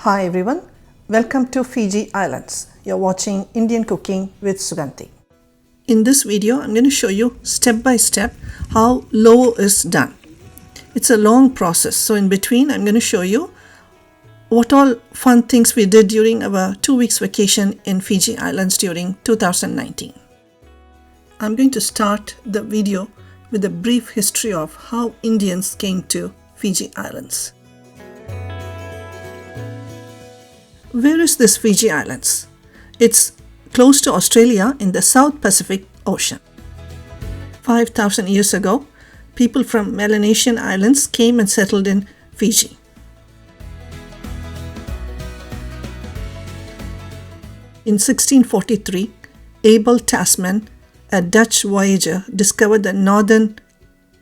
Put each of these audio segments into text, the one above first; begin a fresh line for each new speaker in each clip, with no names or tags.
Hi everyone, welcome to Fiji Islands. You're watching Indian Cooking with Suganthi. In this video, I'm going to show you step by step how Lovo is done. It's a long process, so in between I'm going to show you what all fun things we did during our 2 weeks vacation in Fiji Islands during 2019. I'm going to start the video with a brief history of how Indians came to Fiji Islands. Where is this Fiji Islands? It's close to Australia in the South Pacific Ocean. 5,000 years ago, people from Melanesian islands came and settled in Fiji. In 1643, Abel Tasman, a Dutch voyager, discovered the northern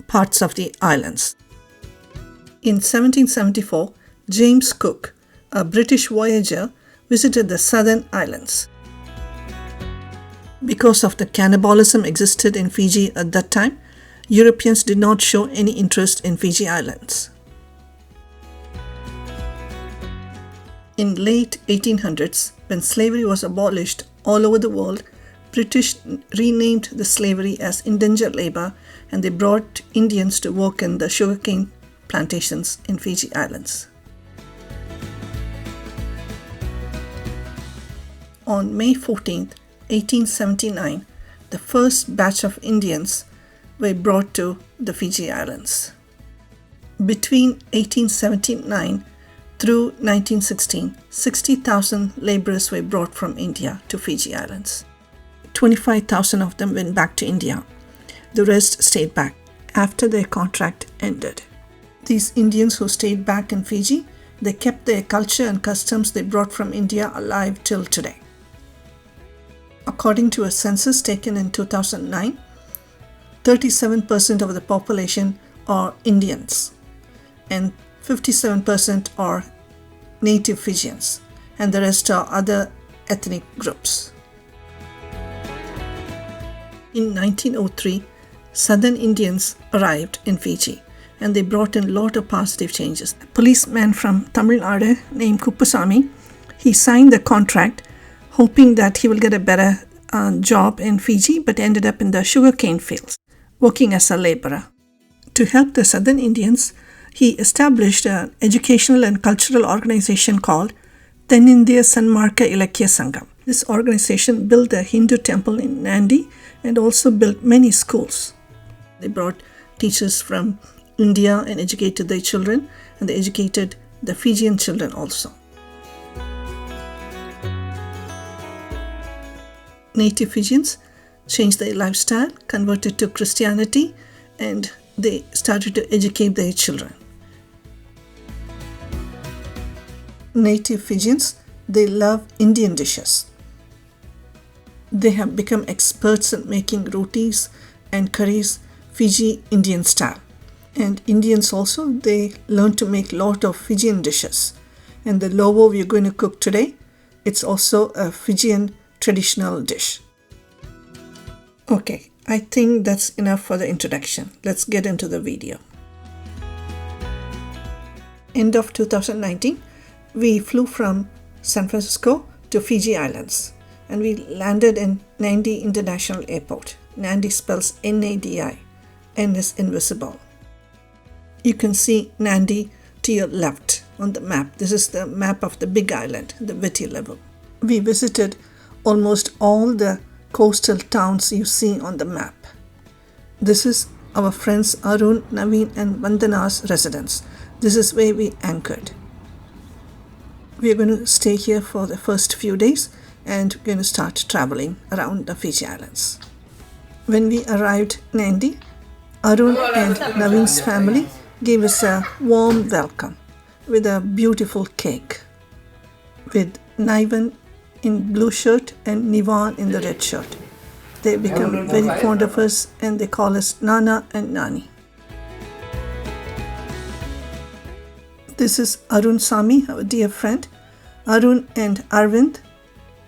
parts of the islands. In 1774, James Cook, a British voyager, visited the southern islands. Because of the cannibalism existed in Fiji at that time, Europeans did not show any interest in Fiji Islands. In late 1800s, when slavery was abolished all over the world, British renamed the slavery as indentured labor, and they brought Indians to work in the sugarcane plantations in Fiji Islands. On May 14, 1879, the first batch of Indians were brought to the Fiji Islands. Between 1879 through 1916, 60,000 laborers were brought from India to Fiji Islands. 25,000 of them went back to India. The rest stayed back after their contract ended. These Indians who stayed back in Fiji, they kept their culture and customs they brought from India alive till today. According to a census taken in 2009, 37% of the population are Indians and 57% are native Fijians, and the rest are other ethnic groups. In 1903, Southern Indians arrived in Fiji and they brought in a lot of positive changes. A policeman from Tamil Nadu named Palusami, he signed the contract hoping that he will get a better job in Fiji, but ended up in the sugarcane fields, working as a laborer. To help the Southern Indians, he established an educational and cultural organization called Tenindiya Sanmarka Ilakya Sangam. This organization built a Hindu temple in Nadi and also built many schools. They brought teachers from India and educated their children, and they educated the Fijian children also. Native Fijians changed their lifestyle, converted to Christianity, and they started to educate their children. Native Fijians, they love Indian dishes. They have become experts in making rotis and curries Fiji Indian style. And Indians also, they learn to make a lot of Fijian dishes. And the Lovo we're going to cook today, it's also a Fijian traditional dish. Okay, I think that's enough for the introduction. Let's get into the video. End of 2019, we flew from San Francisco to Fiji Islands and we landed in Nadi International Airport. Nadi spells N-A-D-I. N is invisible. You can see Nadi to your left on the map. This is the map of the big island, the Viti level. We visited almost all the coastal towns you see on the map. This is our friends Arun, Naveen and Vandana's residence. This is where we anchored. We are going to stay here for the first few days and we're going to start traveling around the Fiji Islands. When we arrived in Nadi, Arun and Naveen's family gave us a warm welcome with a beautiful cake with Nivan in blue shirt and Nivan in the red shirt. They become very fond of us and they call us Nana and Nani. This is Arun Sami, our dear friend. Arun and Arvind,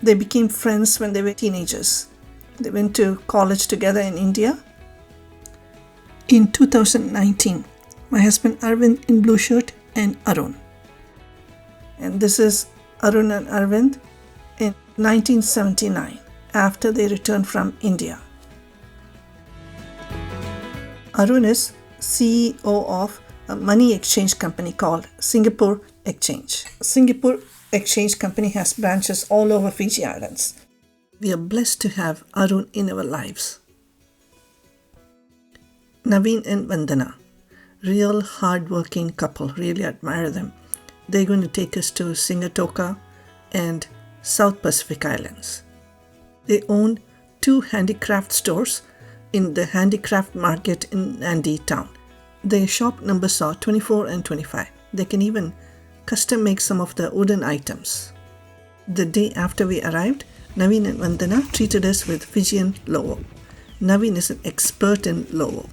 they became friends when they were teenagers. They went to college together in India. In 2019, my husband Arvind in blue shirt and Arun. And this is Arun and Arvind in 1979 after they returned from India. Arun is CEO of a money exchange company called Singapore Exchange. Singapore Exchange Company has branches all over Fiji Islands. We are blessed to have Arun in our lives. Naveen and Vandana, real hard-working couple, really admire them. They're going to take us to Singatoka and South Pacific Islands. They own 2 handicraft stores in the handicraft market in Nadi town. Their shop numbers are 24 and 25. They can even custom make some of the wooden items. The day after we arrived, Naveen and Vandana treated us with Fijian Lovo. Naveen is an expert in Lovo.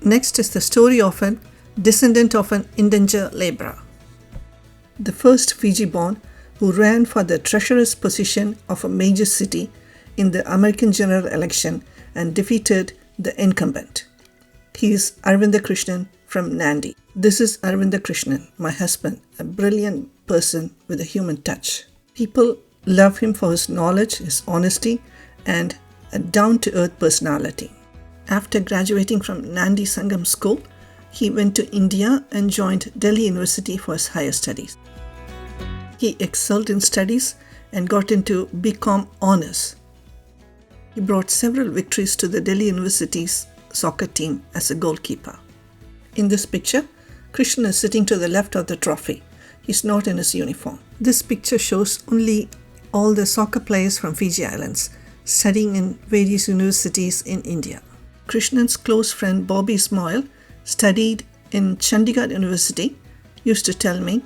Next is the story of a descendant of an indentured laborer. The first Fiji-born who ran for the treasurer's position of a major city in the American general election and defeated the incumbent. He is Arvinda Krishnan from Nadi. This is Arvinda Krishnan, my husband, a brilliant person with a human touch. People love him for his knowledge, his honesty, and a down-to-earth personality. After graduating from Nadi Sangam School, he went to India and joined Delhi University for his higher studies. He excelled in studies and got into BCom Honours. He brought several victories to the Delhi University's soccer team as a goalkeeper. In this picture, Krishnan is sitting to the left of the trophy. He's not in his uniform. This picture shows only all the soccer players from Fiji Islands studying in various universities in India. Krishnan's close friend Bobby Ismail studied in Chandigarh University, used to tell me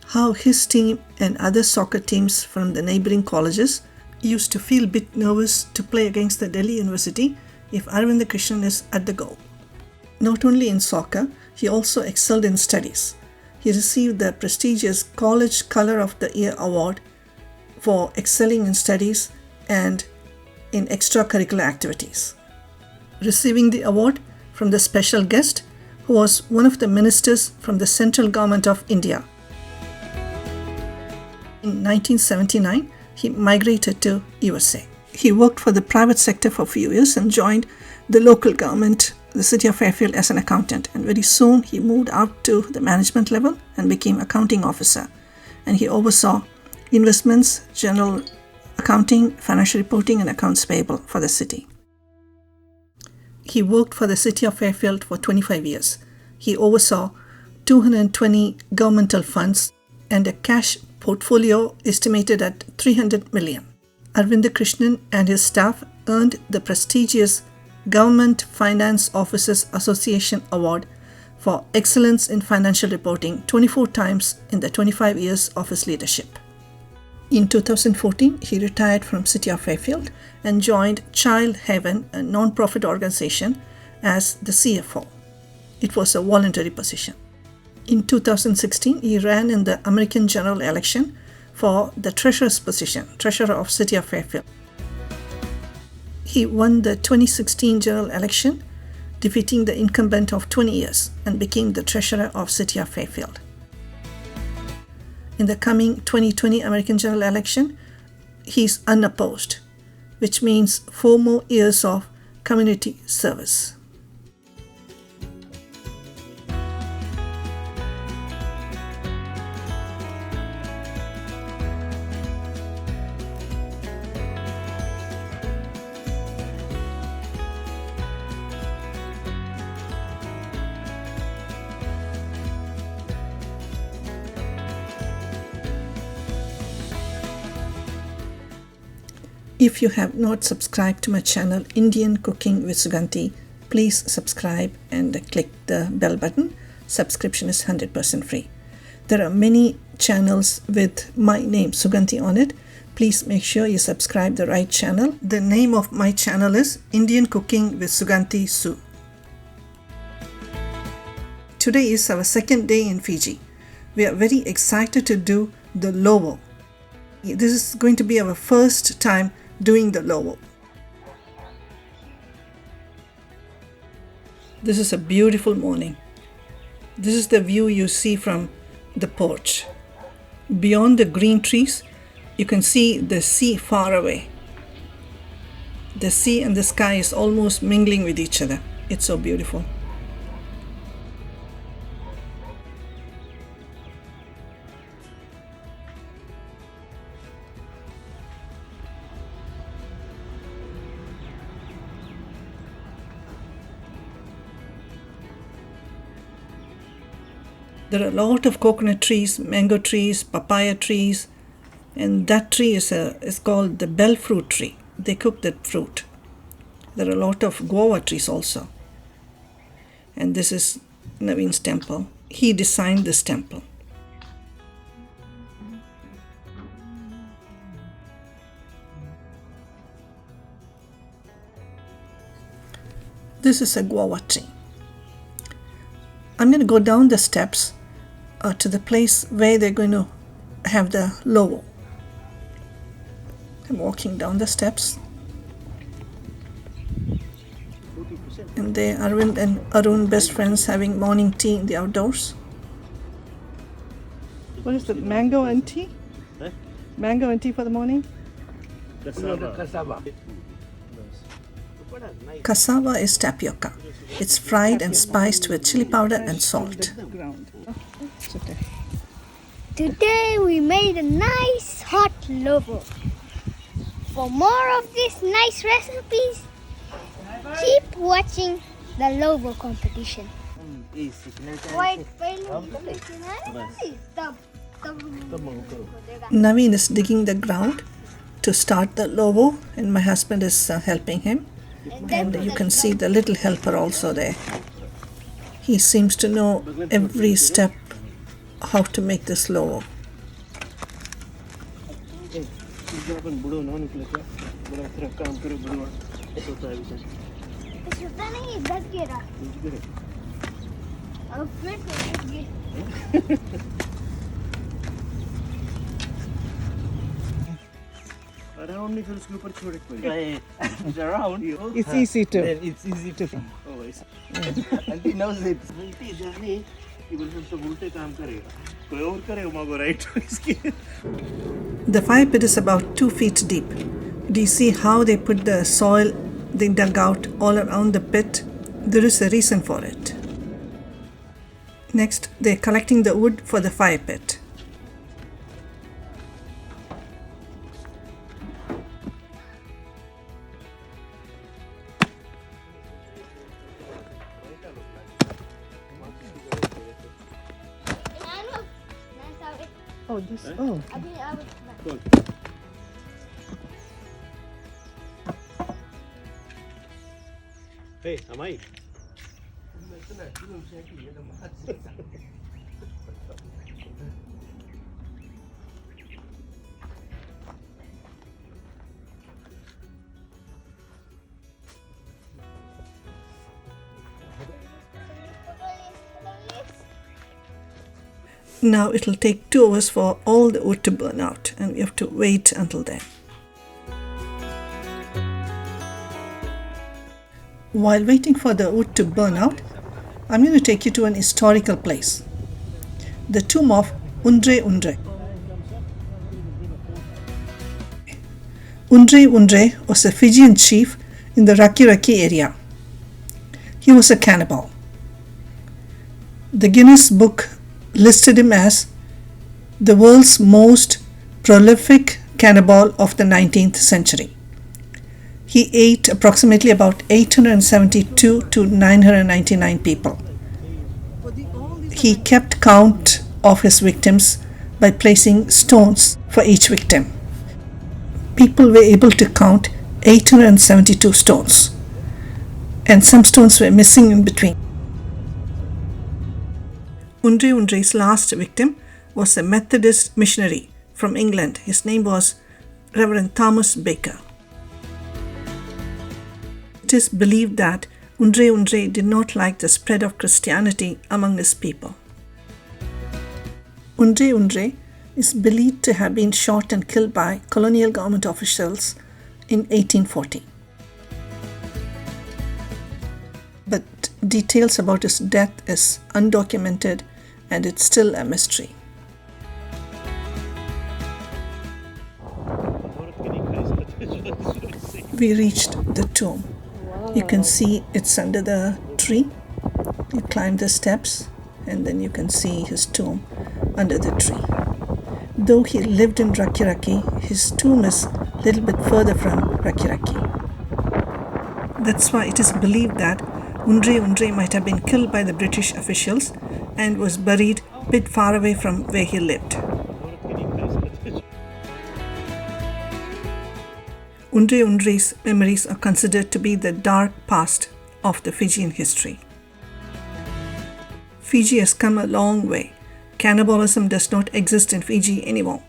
how his team and other soccer teams from the neighboring colleges used to feel a bit nervous to play against the Delhi University if Arvinda Krishnan is at the goal. Not only in soccer, he also excelled in studies. He received the prestigious College Color of the Year award for excelling in studies and in extracurricular activities. Receiving the award from the special guest who was one of the ministers from the central government of India. In 1979, he migrated to USA. He worked for the private sector for a few years and joined the local government, the city of Fairfield, as an accountant. And very soon he moved out to the management level and became accounting officer. And he oversaw investments, general accounting, financial reporting, and accounts payable for the city. He worked for the city of Fairfield for 25 years. He oversaw 220 governmental funds and a cash portfolio estimated at 300 million. Arvinda Krishnan and his staff earned the prestigious Government Finance Officers Association Award for excellence in financial reporting 24 times in the 25 years of his leadership. In 2014, he retired from City of Fairfield and joined Child Haven, a non-profit organization, as the CFO. It was a voluntary position. In 2016, he ran in the American general election for the treasurer's position, treasurer of City of Fairfield. He won the 2016 general election, defeating the incumbent of 20 years and became the treasurer of City of Fairfield. In the coming 2020 American general election, he is unopposed, which means 4 more years of community service. If you have not subscribed to my channel Indian Cooking with Suganthi, please subscribe and click the bell button. Subscription is 100% free. There are many channels with my name Suganthi on it. Please make sure you subscribe the right channel. The name of my channel is Indian Cooking with Suganthi Su. Today is our second day in Fiji. We are very excited to do the Lovo. This is going to be our first time doing the Lovo. This is a beautiful morning. This is the view you see from the porch. Beyond the green trees, you can see the sea far away. The sea and the sky is almost mingling with each other. It's so beautiful. There are a lot of coconut trees, mango trees, papaya trees, and that tree is called the bell fruit tree. They cook that fruit. There are a lot of guava trees also. And this is Naveen's temple. He designed this temple. This is a guava tree. I'm going to go down the steps to the place where they're going to have the Lovo. I'm walking down the steps. And there Arvind and Arun, best friends, having morning tea in the outdoors. What is the mango and tea?
Huh?
Mango and tea for the morning?
Cassava.
Cassava is tapioca. It's fried and spiced with chili powder and salt.
Today we made a nice hot Lovo. For more of these nice recipes, keep watching the Lovo competition.
Naveen is digging the ground to start the Lovo, and my husband is helping him. And you can see the little helper also there. He seems to know every step how to make this Lovo.
Around if उसके ऊपर छोड़ के it's around you.
It's easy to.
Then it's easy to. Oh, and he knows it. Multi journey. He will just उल्टे काम करेगा. कोई और करे उमागो right इसकी.
The fire pit is about 2 feet deep. Do you see how they put the soil they dug out all around the pit? There is a reason for it. Next, they're collecting the wood for the fire pit. Oh, this. Oh.
Cool. Hey, am I?
Now it'll take 2 hours for all the wood to burn out, and we have to wait until then. While waiting for the wood to burn out, I'm going to take you to an historical place, the tomb of UdreUdre. UdreUdre was a Fijian chief in the Rakiraki area. He was a cannibal. The Guinness Book listed him as the world's most prolific cannibal of the 19th century. He ate approximately about 872 to 999 people. He kept count of his victims by placing stones for each victim. People were able to count 872 stones, and some stones were missing in between. UdreUdre's last victim was a Methodist missionary from England. His name was Reverend Thomas Baker. It is believed that UdreUdre did not like the spread of Christianity among his people. UdreUdre is believed to have been shot and killed by colonial government officials in 1840. But details about his death is undocumented, and it's still a mystery. We reached the tomb. You can see it's under the tree. You climb the steps and then you can see his tomb under the tree. Though he lived in Rakiraki, his tomb is a little bit further from Rakiraki. That's why it is believed that UdreUdre might have been killed by the British officials and was buried a bit far away from where he lived. UdreUdre's memories are considered to be the dark past of the Fijian history. Fiji has come a long way. Cannibalism does not exist in Fiji anymore.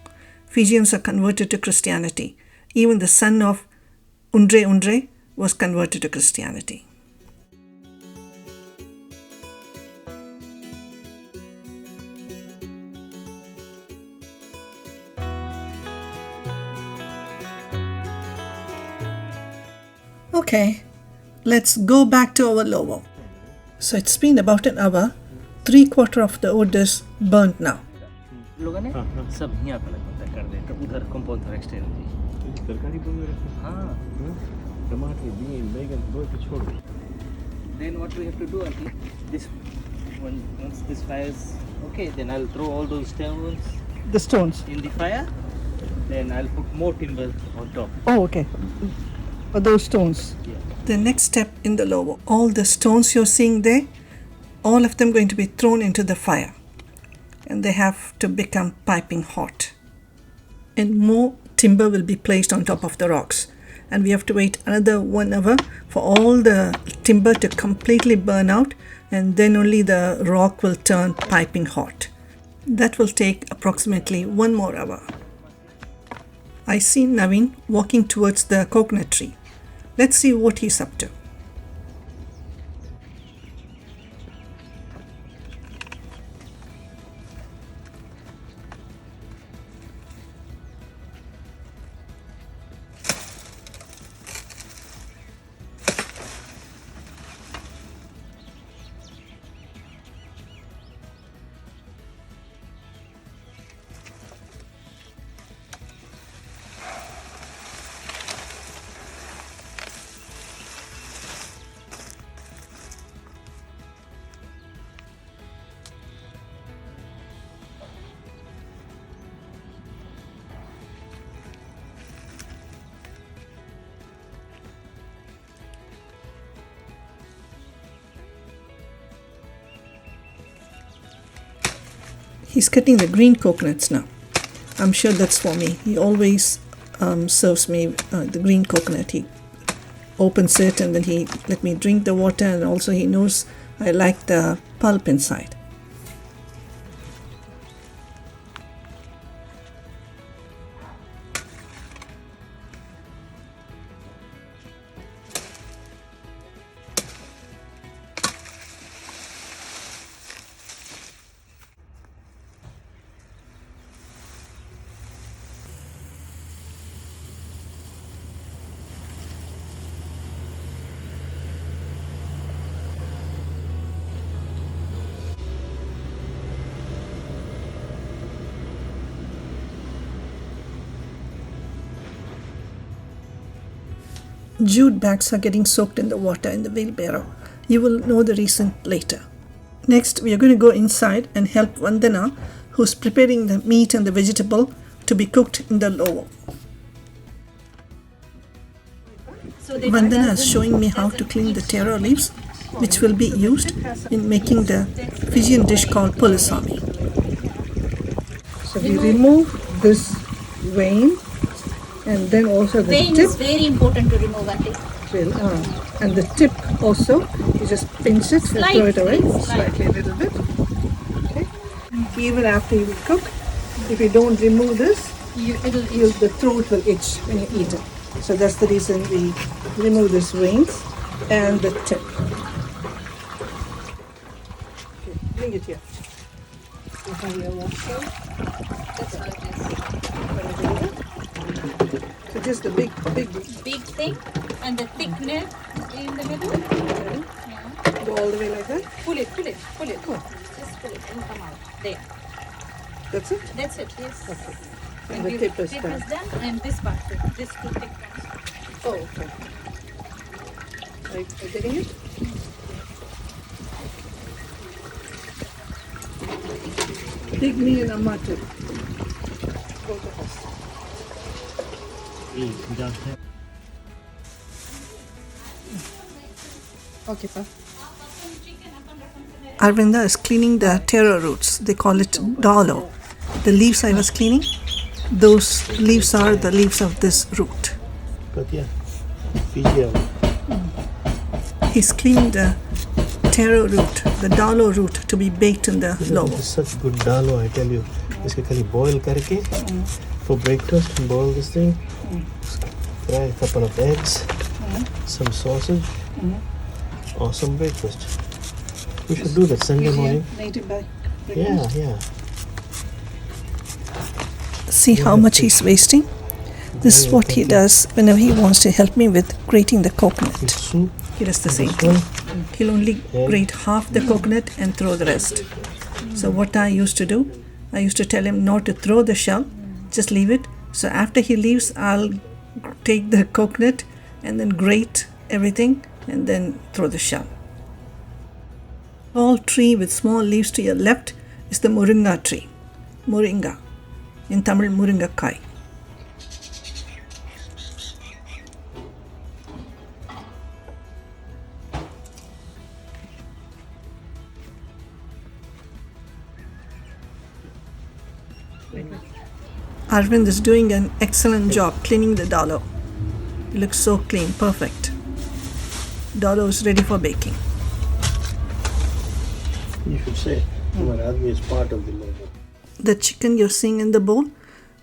Fijians are converted to Christianity. Even the son of UdreUdre was converted to Christianity. Okay, let's go back to our Lovo. So it's been about an hour. 3/4 of the wood is burnt now.
लोगों ने सब यहाँ पे लगता कर दे तो उधर compound थोड़ा एक्सटेंड दी
तरकारी बोल रहे हैं
हाँ
टमाटर बीन बैगन दो तो छोड़ दो
then what we have to do until this once this fire is okay then I'll throw all those stones
The stones.
in the fire then I'll put more timber on top
Oh, okay. Those stones.
yeah
The next step in the Lovo. All the stones you're seeing there, all of them going to be thrown into the fire. And they have to become piping hot. And more timber will be placed on top of the rocks. And we have to wait another 1 hour for all the timber to completely burn out, and then only the rock will turn piping hot. That will take approximately 1 more hour. I see Naveen walking towards the coconut tree. Let's see what he's up to. He's cutting the green coconuts now. I'm sure that's for me. He always serves me the green coconut. He opens it and then he let me drink the water, and also he knows I like the pulp inside. Jute bags are getting soaked in the water in the wheelbarrow. You will know the reason later. Next, we are going to go inside and help Vandana, who's preparing the meat and the vegetable to be cooked in the Lovo. Vandana is showing me how to clean the taro leaves, which will be used in making the Fijian dish called Palusami. So we remove this vein, and then also the
Vein
tip.
is very important to remove, Auntie.
And the tip also, you just pinch it and throw it away slightly a little bit. Okay. Even after you cook, if you don't remove this, the throat will itch when you eat it. So that's the reason we remove these veins and the tip. Okay, bring it here.
That's how it is.
So just the big
Big thing and the thick nail in the middle.
go all the way like that.
Pull it.
Oh,
Just pull it and come out. There.
that's it.
That's it. Yes.
And the tip is done.
And this part, this two thick ones.
Oh, okay. Are you getting it? Take me and Amma too. Both of us. Okay, pa. Arvinda is cleaning the taro roots. They call it dalo. The leaves I was cleaning, those leaves are the leaves of this root.
Fijian.
He's cleaning the taro root, the dalo root, to be baked in the lovo.
Such good dalo, I tell you. Iske khali boil karke for breakfast. Boil this thing. Fry a couple of eggs, some sausage. Awesome breakfast. We should do that Sunday morning.
Native bag.
Yeah.
See how much he's wasting? This is what he does whenever he wants to help me with grating the coconut.
Soup.
He does the same thing. He'll only grate half the coconut and throw the rest. So what I used to do, I used to tell him not to throw the shell, just leave it. So after he leaves, I'll take the coconut and then grate everything and then throw the shell. Tall tree with small leaves to your left is the moringa tree. Moringa. In Tamil, moringa kai. Arvind is doing an excellent job cleaning the dalo. It looks so clean, perfect. Dalo is ready for baking.
You should say, Admi is part of the logo.
The chicken you're seeing in the bowl,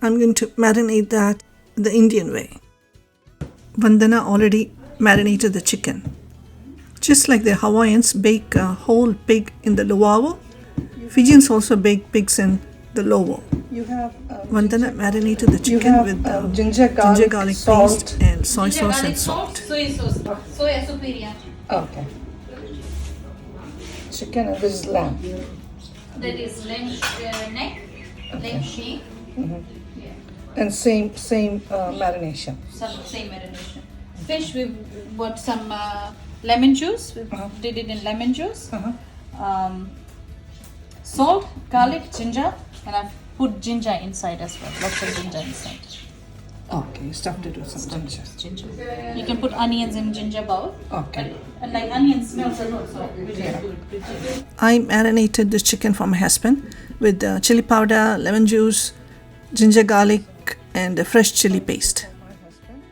I'm going to marinate that the Indian way. Vandana already marinated the chicken. Just like the Hawaiians bake a whole pig in the Lovo, Fijians also bake pigs in the Lovo.
You have
Vandana marinated the chicken with
ginger garlic salt.
paste and soy sauce and salt.
Soy sauce. Soya superior.
Okay. Chicken and this is lamb.
That is lamb neck, lamb shank.
And same marination.
Same marination. Fish, we bought some lemon juice. We did it in lemon juice. Salt, garlic, ginger, and I've put ginger inside as well. Lots of ginger inside.
Okay, you stuffed it with some ginger.
You can put onions in ginger bowl.
Okay.
And like onion smells a lot, so we just do it.
I marinated the chicken for my husband with chili powder, lemon juice, ginger garlic, and fresh chili paste.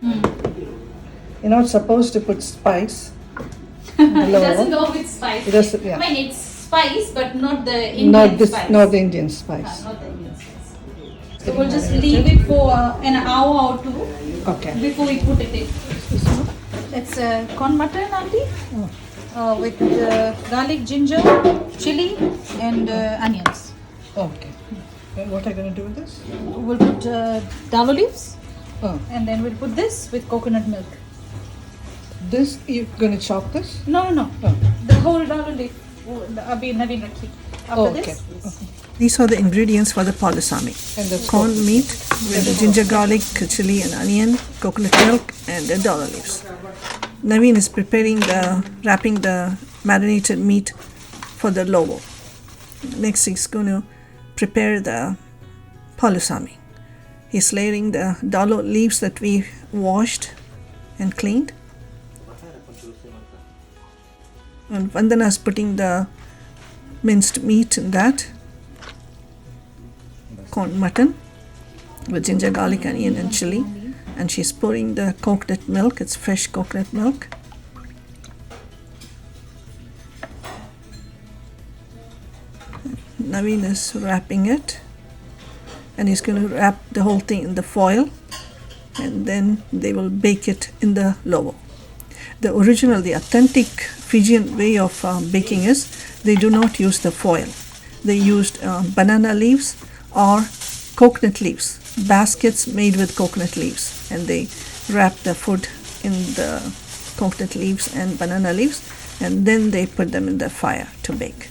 You're not supposed to put spice.
It doesn't go with spice.
It doesn't, yeah.
I mean, it's spice, but not the Indian spice.
Not the Indian spice.
Not the Indian spice. So we'll just leave it for an hour or two
Okay.
before we put it in. It's corn mutton, auntie, with garlic, ginger, chili, and onions.
Okay. And what are you going to do with this?
We'll put dalo leaves,
Oh,
and then we'll put this with coconut milk.
this you're going to chop this?
No.
Oh.
The whole dalo leaf. Nadi Rakhi. After
Okay.
this,
These are the ingredients for the Palusami.
And the
Corn meat with ginger garlic, chili and onion, coconut milk and the dalo leaves. Naveen is wrapping the marinated meat for the lovo. Next he's going to prepare the Palusami. He's layering the dalo leaves that we washed and cleaned. And Vandana is putting the minced meat in that. Corn mutton with ginger, garlic, onion and chili. And she's pouring the coconut milk. It's fresh coconut milk. Naveen is wrapping it. And he's going to wrap the whole thing in the foil. And then they will bake it in the lovo. The authentic Fijian way of baking is they do not use the foil. They used banana leaves or coconut leaves, baskets made with coconut leaves, and they wrap the food in the coconut leaves and banana leaves, and then they put them in the fire to bake.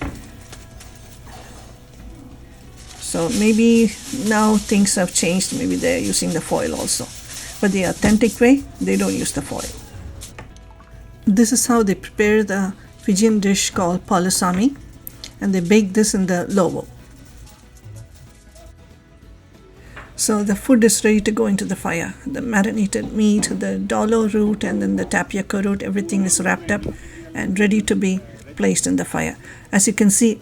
So maybe now things have changed, maybe they're using the foil also. but the authentic way, they don't use the foil. This is how they prepare the Fijian dish called Palusami, and they bake this in the Lovo. So the food is ready to go into the fire. The marinated meat, the dolo root, and then the tapioca root, everything is wrapped up and ready to be placed in the fire. As you can see,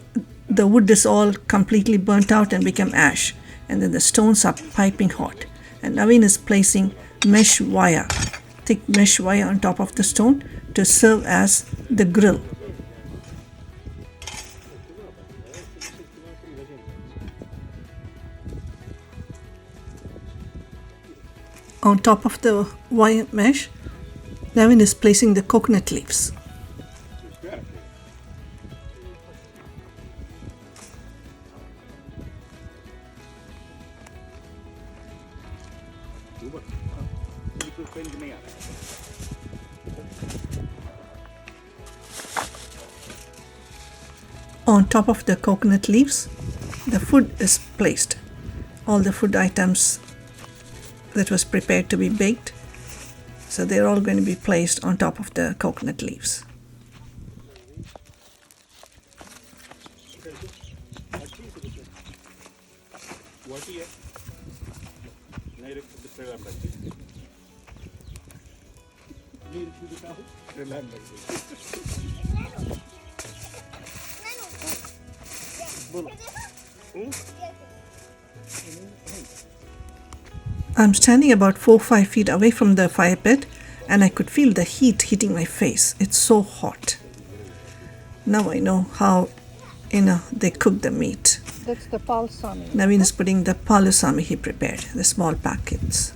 the wood is all completely burnt out and become ash, and then the stones are piping hot. And Naveen is placing mesh wire, thick mesh wire on top of the stone to serve as the grill. On top of the wire mesh, Naveen is placing the coconut leaves. On top of the coconut leaves, the food is placed. All the food items that was prepared to be baked, so they're all going to be placed on top of the coconut leaves. I'm standing about 4-5 feet away from the fire pit, and I could feel the heat hitting my face. It's so hot. Now I know how they cook the meat.
That's the Palusami.
Naveen is putting the palusami he prepared, the small packets.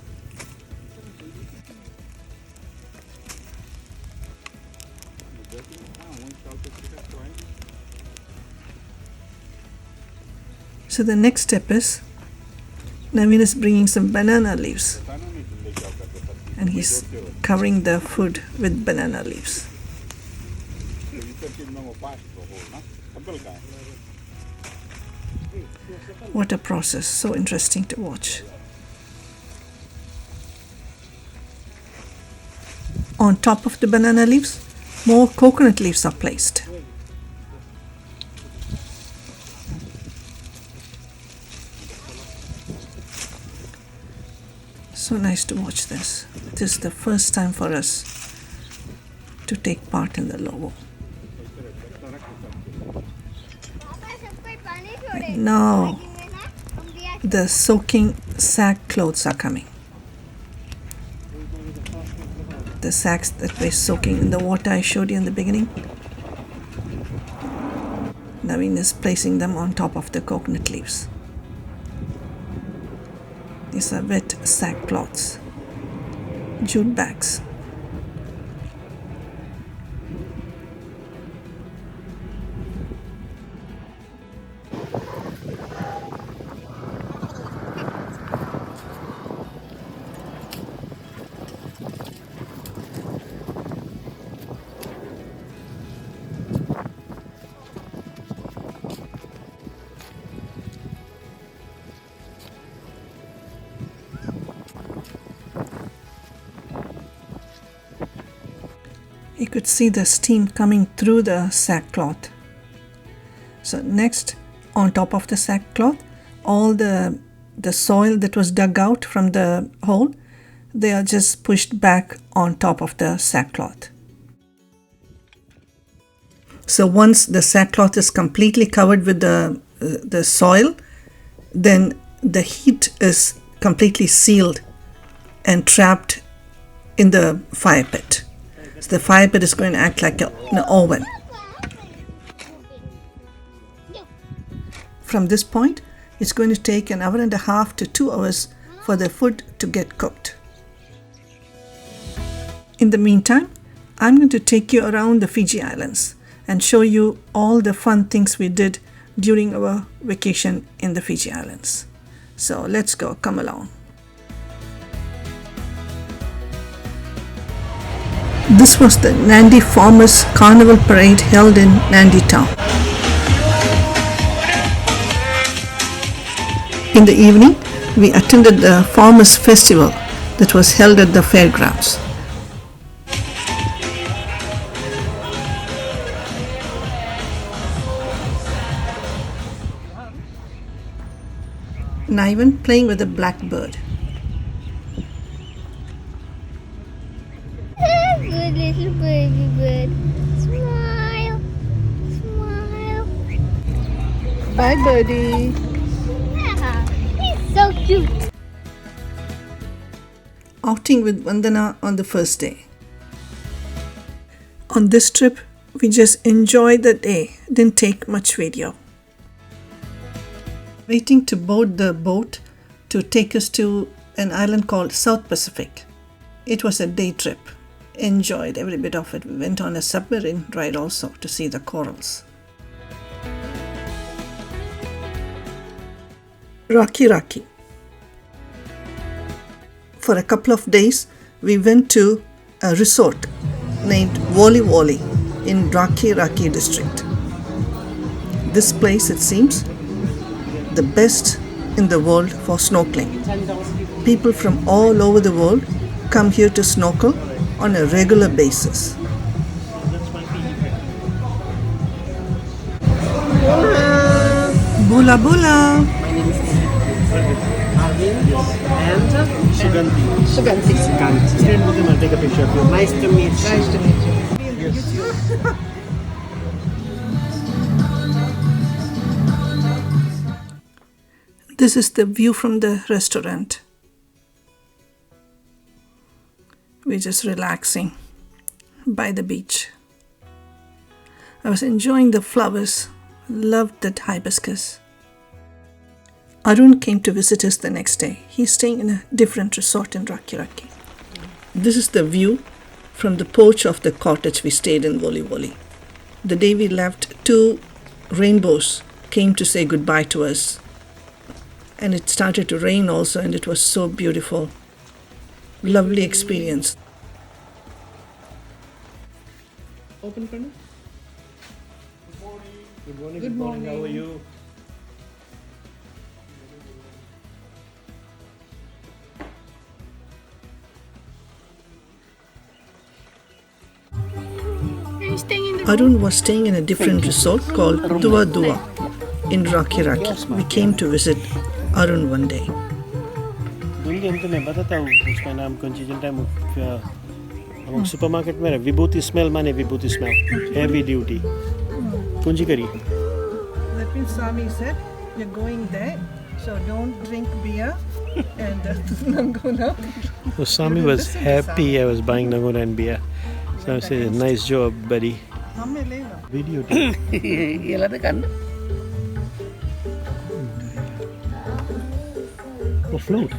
So the next step is Naveen is bringing some banana leaves, and he's covering the food with banana leaves. What a process, so interesting to watch. On top of the banana leaves, more coconut leaves are placed. So nice to watch this. This is the first time for us to take part in the Lovo. And now the soaking sack clothes are coming. The sacks that were soaking in the water I showed you in the beginning. Naveen is placing them on top of the coconut leaves. These are wet sackcloths, jute bags. You could see the steam coming through the sackcloth. So next, on top of the sackcloth, all the soil that was dug out from the hole, they are just pushed back on top of the sackcloth. So once the sackcloth is completely covered with the soil, then the heat is completely sealed and trapped in the fire pit. So the fire pit is going to act like an oven. From this point, it's going to take 1.5 hours to 2 hours for the food to get cooked. In the meantime, I'm going to take you around the Fiji Islands and show you all the fun things we did during our vacation in the Fiji Islands. So let's go, come along. This was the Nadi Farmers Carnival Parade held in Nadi town. In the evening, we attended the Farmers Festival. that was held at the fairgrounds. Niven playing with a blackbird.
Good little baby bird. Smile. Smile.
Bye, birdie.
Yeah, he's so cute.
Outing with Vandana on the first day. On this trip, we just enjoyed the day, didn't take much video. Waiting to board the boat to take us to an island called South Pacific. It was a day trip. Enjoyed every bit of it. We went on a submarine ride also to see the corals. Rakiraki. For a couple of days, we went to a resort named Woli Woli in Rakiraki district. This place, it seems, the best in the world for snorkeling. People from all over the world come here to snorkel on a regular basis. Bula bula!
My name is Arvinda and
Suganthi.
Suganthi.
Stand with him and take a picture of you.
nice to meet you.
Nice to meet you.
This is the view from the restaurant. We're just relaxing by the beach. I was enjoying the flowers, loved that hibiscus. Arun came to visit us the next day. He's staying in a different resort in Rakiraki. This is the view from the porch of the cottage we stayed in Woli Woli. The day we left, 2 rainbows came to say goodbye to us. And it started to rain also, and it was so beautiful. Lovely experience.
Open Karna. Good morning. Good morning. How are you?
Arun was staying in a different resort called UdreUdre in Rakiraki. We came to visit Arun one day.
उसका नाम कौन सी जंटा हम supermarket में विभूति smell माने विभूति smell heavy duty पूंजी करी.
That means Swami said, you're going there, so don't drink beer and Nangona.
So Swami was happy I was buying Nangona and beer. So I said, nice job, buddy. Video. Oh, float.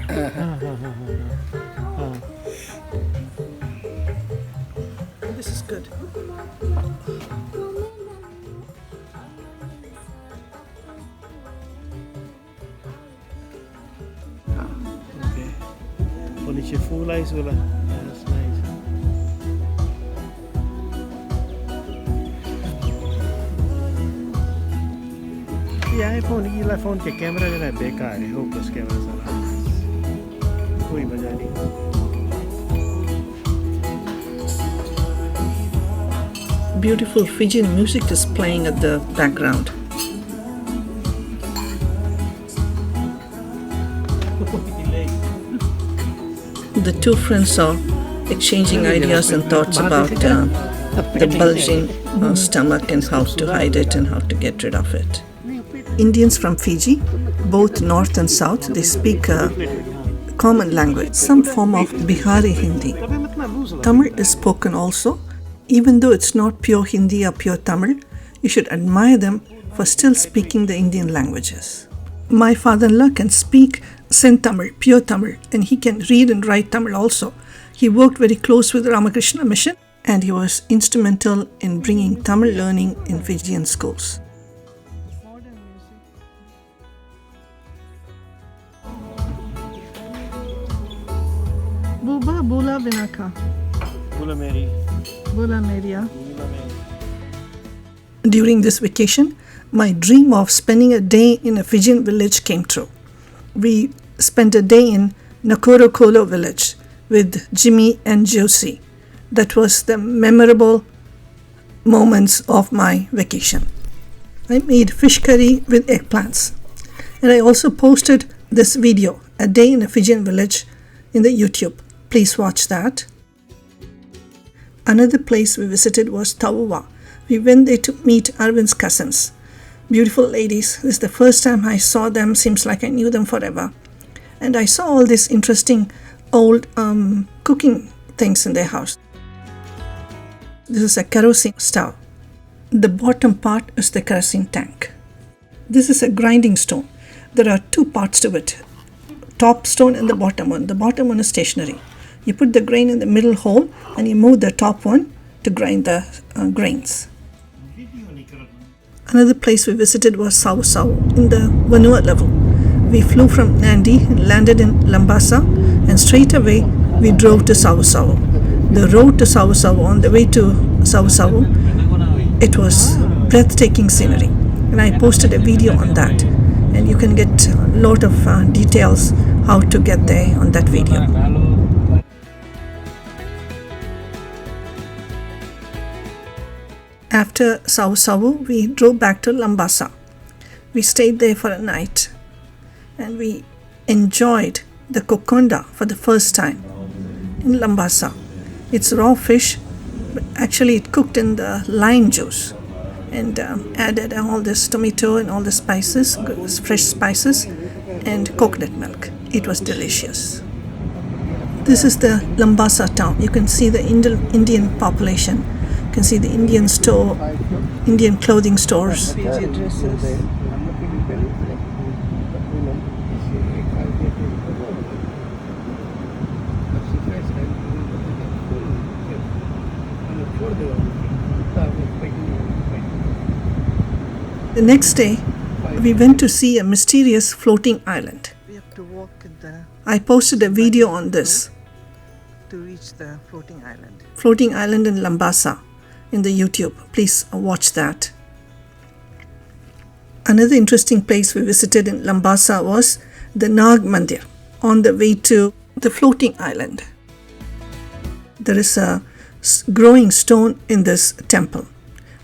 This is good.
Okay. Police full eyes wala. That's nice. Yeah, iPhone के camera जो है बेकार है, hopeless camera सारा, कोई मजा नहीं.
Beautiful Fijian music is playing at the background. The 2 friends are exchanging ideas and thoughts about the bulging stomach and how to hide it and how to get rid of it. Indians from Fiji, both north and south, they speak a common language, some form of Bihari Hindi. Tamil is spoken also. Even though it's not pure Hindi or pure Tamil, you should admire them for still speaking the Indian languages. My father-in-law can speak Sen Tamil, pure Tamil, and he can read and write Tamil also. He worked very close with the Ramakrishna Mission, and he was instrumental in bringing Tamil learning in Fijian schools. Buba Bula Vinaka.
Bula Mary.
Bula Maria. During this vacation, my dream of spending a day in a Fijian village came true. We spent a day in Nakorokolo village. with Jimmy and Josie. That was the memorable moments of my vacation. I made fish curry with eggplants. And I also posted this video, A Day in a Fijian Village, in the YouTube. Please watch that. Another place we visited was Tauwa. We went there to meet Arvind's cousins. Beautiful ladies. This is the first time I saw them. Seems like I knew them forever. And I saw all these interesting old cooking things in their house. This is a kerosene stove. The bottom part is the kerosene tank. This is a grinding stone. There are two parts to it. Top stone and the bottom one. The bottom one is stationary. You put the grain in the middle hole and you move the top one to grind the grains. Another place we visited was Savusavu in the Vanua level. We flew from Nadi, landed in Labasa, and straight away we drove to Savusavu. The road to Savusavu, on the way to Savusavu, it was breathtaking scenery. And I posted a video on that. And you can get a lot of details how to get there on that video. After Savusavu, we drove back to Labasa. We stayed there for a night and we enjoyed the kokonda for the first time in Labasa. It's raw fish, but actually it cooked in the lime juice and added all this tomato and all the spices, fresh spices and coconut milk. It was delicious. This is the Labasa town. You can see the Indian population. You can see the Indian store, Indian clothing stores. Fiji dresses. The next day, we went to see a mysterious floating island. We have to walk in the... I posted a video on this. To reach the floating island. Floating island in Labasa in the YouTube. Please watch that. Another interesting place we visited in Labasa was the Mandir on the way to the floating island. There is a growing stone in this temple.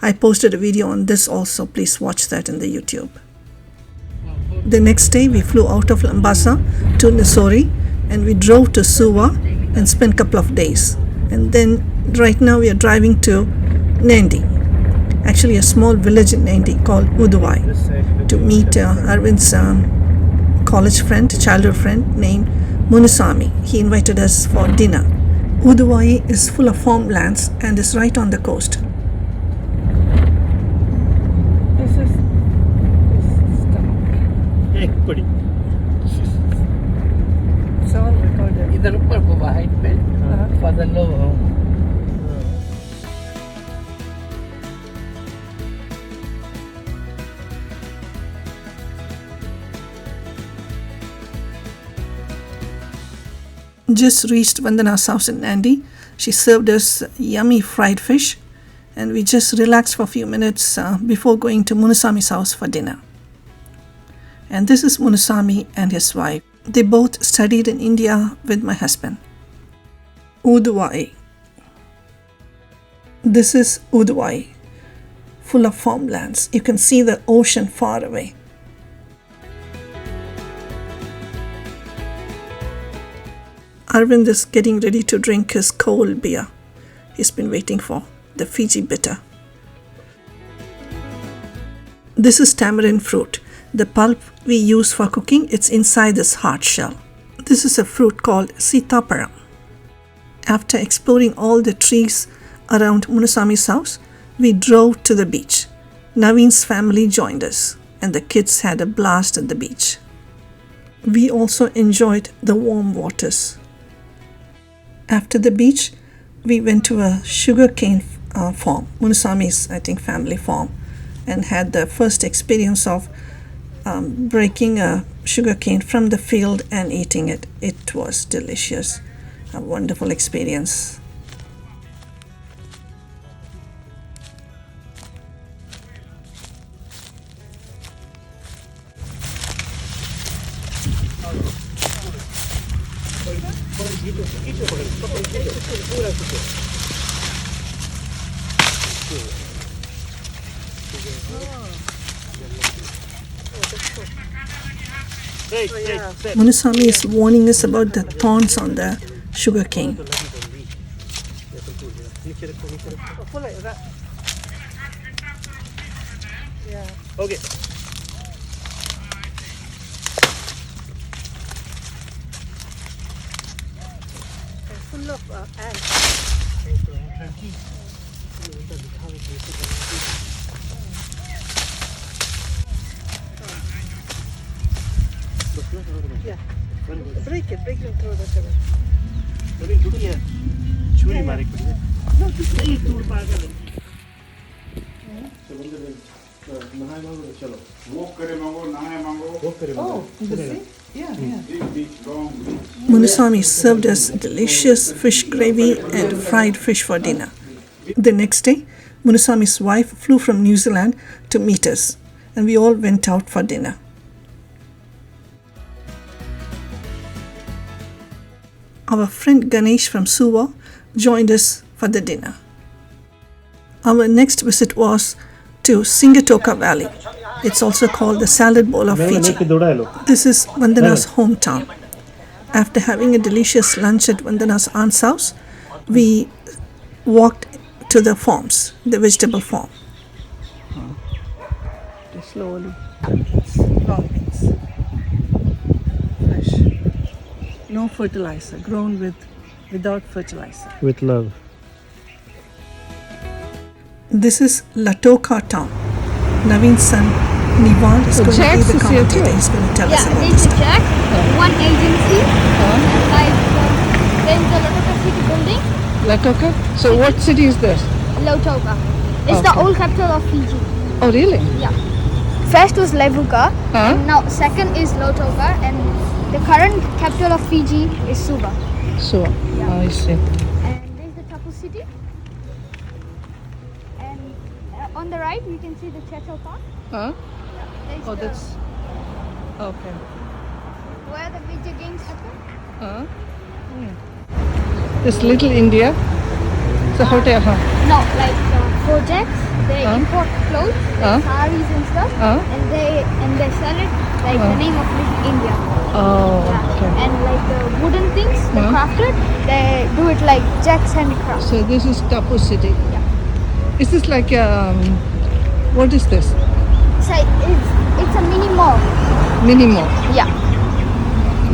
I posted a video on this also. Please watch that in the YouTube. The next day we flew out of Labasa to Nisori and we drove to Suva and spent a couple of days. And then right now we are driving to Nadi. Actually a small village in Nadi called UdreUdre to meet Arvind's college friend, childhood friend named Palusami. He invited us for dinner. UdreUdre is full of farmlands and is right on the coast.
It's all recorded.
इधर ऊपर को height पे for the Lovo.
Just reached Vandana's house in Nadi. She served us yummy fried fish and we just relaxed for a few minutes before going to Munusami's house for dinner. And this is Munusami and his wife. They both studied in India with my husband. UdreUdre. This is UdreUdre, full of farmlands. You can see the ocean far away. Arvind is getting ready to drink his cold beer. He's been waiting for the Fiji bitter. This is tamarind fruit. The pulp we use for cooking, it's inside this hard shell. This is a fruit called sitaparam. After exploring all the trees around Munusami's house, we drove to the beach. Naveen's family joined us and the kids had a blast at the beach. We also enjoyed the warm waters. After the beach, we went to a sugarcane farm, Munusami's, family farm, and had the first experience of breaking a sugarcane from the field and eating it. It was delicious. A wonderful experience. Munusami is warning us about the thorns on the sugar cane.
Okay.
Full of ants. Yeah. Break it and throw the cover.
छुरी मारेको छ
Munusami served us delicious fish gravy and fried fish for dinner. The next day, Munusami's wife flew from New Zealand to meet us, and we all went out for dinner. Our friend Ganesh from Suva joined us for the dinner. Our next visit was to Singatoka Valley. It's also called the salad bowl of Fiji. This is Vandana's hometown. After having a delicious lunch at Vandana's aunt's house, we walked to the farms, the vegetable farm.
Slowly. Long beans. Fresh. No fertilizer. Grown without fertilizer.
With love.
This is Latoka town. Naveen's son Nival is going to be the commentator. He's going to tell us about
there's
this.
a jack, one agency, and like there's the Latoka city building.
Latoka? So what city is this?
Latoka. It's the old capital of Fiji.
Oh really?
Yeah. First was Levuka, and now second is Latoka, and the current capital of Fiji is Suva.
So, I see.
And there's the Tapu city. And on the right, we can see the Churchill Park.
Huh?
There's
Oh,
the,
that's okay.
where the video games happen.
Huh? This little India. It's a hotel, huh?
No, like projects. They import clothes, saris and stuff, and they sell it like the name of Little India.
Oh,
Yeah.
okay.
And like the wooden things, they crafted, they do it like Jack's handicraft.
So this is Tapu City.
Yeah.
Is this like what is this?
So it's a mini mall.
Mini mall.
Yeah.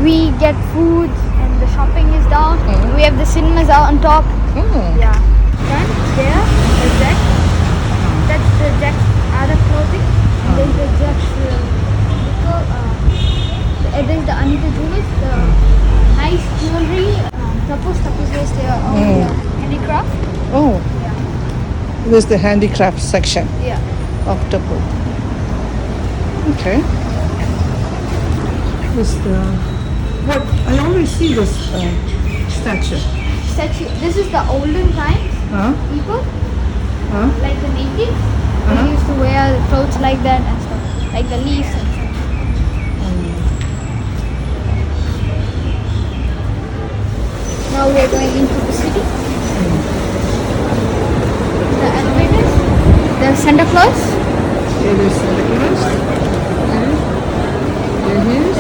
We get food and the shopping is down. We have the cinemas out on top.
Oh.
Yeah. Then there, the Jack. That's the Jack's other clothing. And there's the Jack's there's the Anita jewelers, the nice jewelry. Tapus is their own handicraft.
Oh.
Yeah.
This is the handicraft section
Yeah.
of Tapu. Okay. This what I always see this statue.
This is the olden times people, like the natives. They used to wear clothes like that and stuff, like the leaves and stuff. Now we are going into the city. The elevators, the Santa Claus.
Here is Santa Claus. There he is.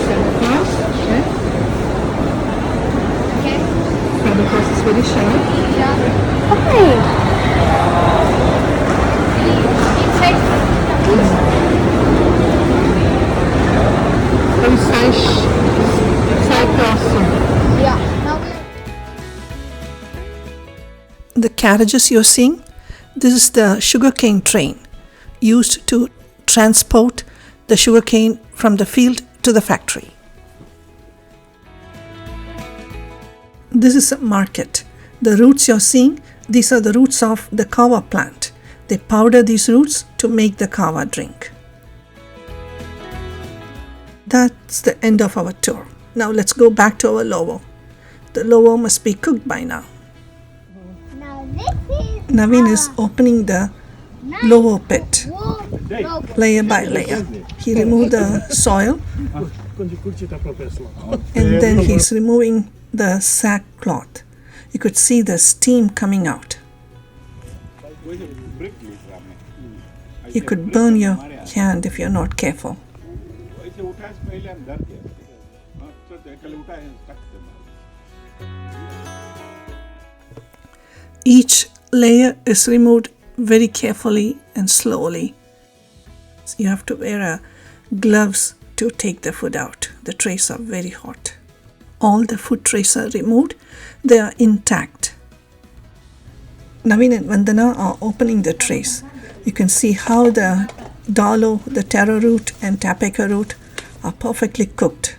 Santa Claus. Okay.
Okay.
Santa Claus is very shy.
Yeah. Okay. Inside.
Very shy person.
Yeah. Now we are.
The carriages you're seeing, this is the sugarcane train used to transport the sugarcane from the field to the factory. This is a market. The roots you're seeing, these are the roots of the kava plant. They powder these roots to make the kava drink. That's the end of our tour. Now let's go back to our Lovo. The Lovo must be cooked by now.
Now this is
Naveen is opening the Lovo pit
Lovo.
layer by layer. He removed the soil And then he's removing the sackcloth. You could see the steam coming out. You could burn your hand if you're not careful. Each layer is removed very carefully and slowly. You have to wear gloves to take the food out. The trays are very hot. All the food trays are removed. They are intact. Naveen and Vandana are opening the trays. You can see how the dalo, the taro root and tapioca root are perfectly cooked.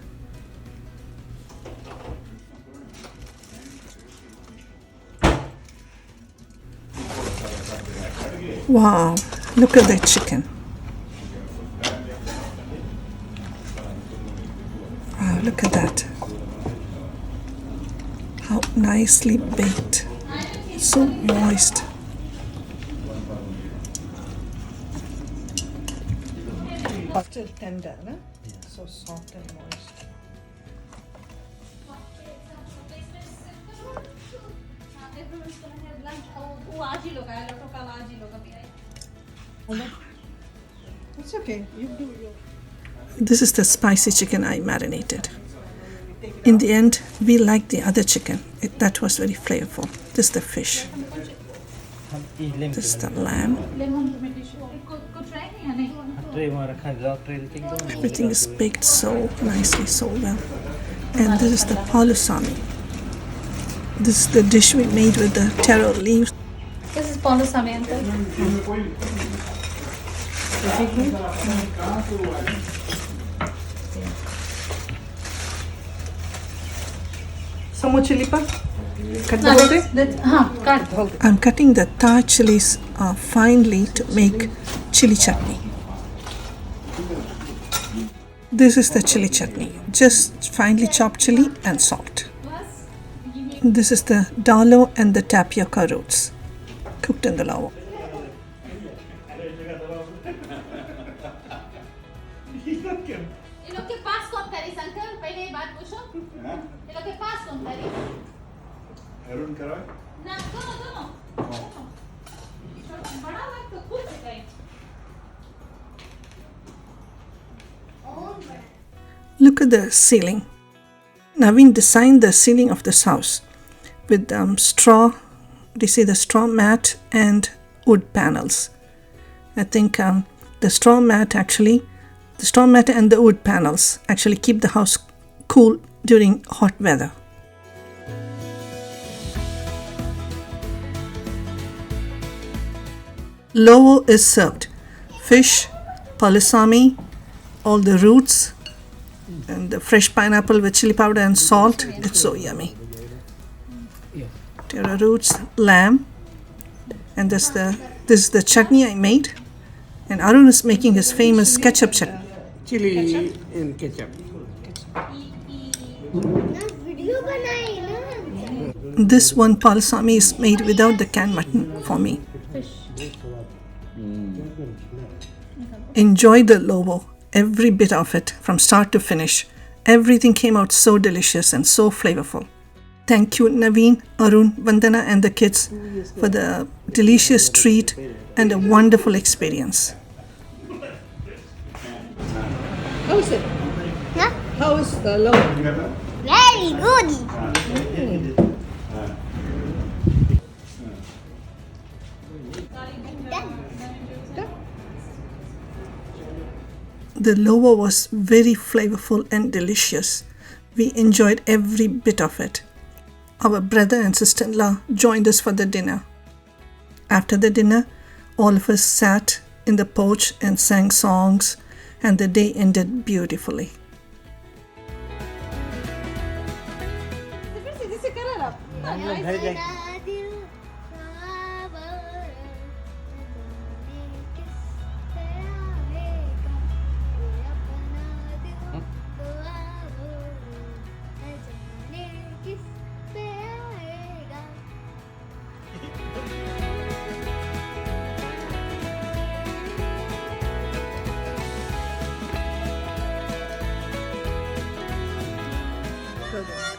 Wow, look at that chicken. Wow, look at that. How nicely baked. So moist. Still tender, no? So soft and moist. It's okay. You do your. This is the spicy chicken I marinated. In the end, we liked the other chicken. That was very flavorful. This is the fish. This is the lamb. Everything is baked so nicely, so well. And this is the palusami. This is the dish we made with the taro leaves.
This is Palusami, uncle.
Some more chili pa? Cut the whole thing?
Cut.
I'm cutting the Thai chilies finely to make chili chutney. This is the chili chutney. Just finely chopped chili and salt. This is the dalo and the tapioca roots cooked in the Lovo. Look at the ceiling. Naveen designed the ceiling of this house with straw. Do you see the straw mat and wood panels? I think the straw mat and the wood panels actually keep the house cool during hot weather. Lovo is served. Fish, palusami, all the roots, and the fresh pineapple with chili powder and salt. It's so yummy. Taro roots, lamb, and this is the chutney I made. And Arun is making his famous ketchup chutney.
Chili and ketchup.
This one palusami is made without the canned mutton for me. Enjoy the Lovo, every bit of it from start to finish. Everything came out so delicious and so flavorful. Thank you, Naveen, Arun, Vandana and the kids for the delicious treat and a wonderful experience.
How is it?
Huh?
How is the Lovo?
Very good.
The Lovo was very flavorful and delicious. We enjoyed every bit of it. Our brother and sister-in-law joined us for the dinner. After the dinner, all of us sat in the porch and sang songs, and the day ended beautifully. show them.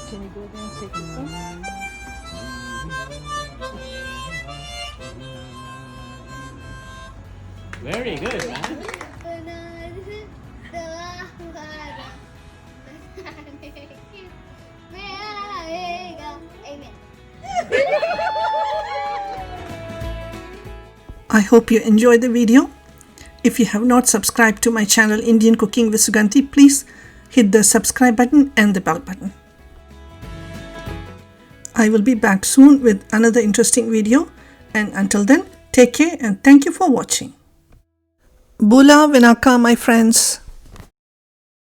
Can you go there and take it from?
Very good, man.
Amen.
I hope you enjoyed the video. If you have not subscribed to my channel Indian Cooking with Suganthi, please hit the subscribe button and the bell button. I will be back soon with another interesting video, and until then, take care and thank you for watching. Bula Vinaka, my friends.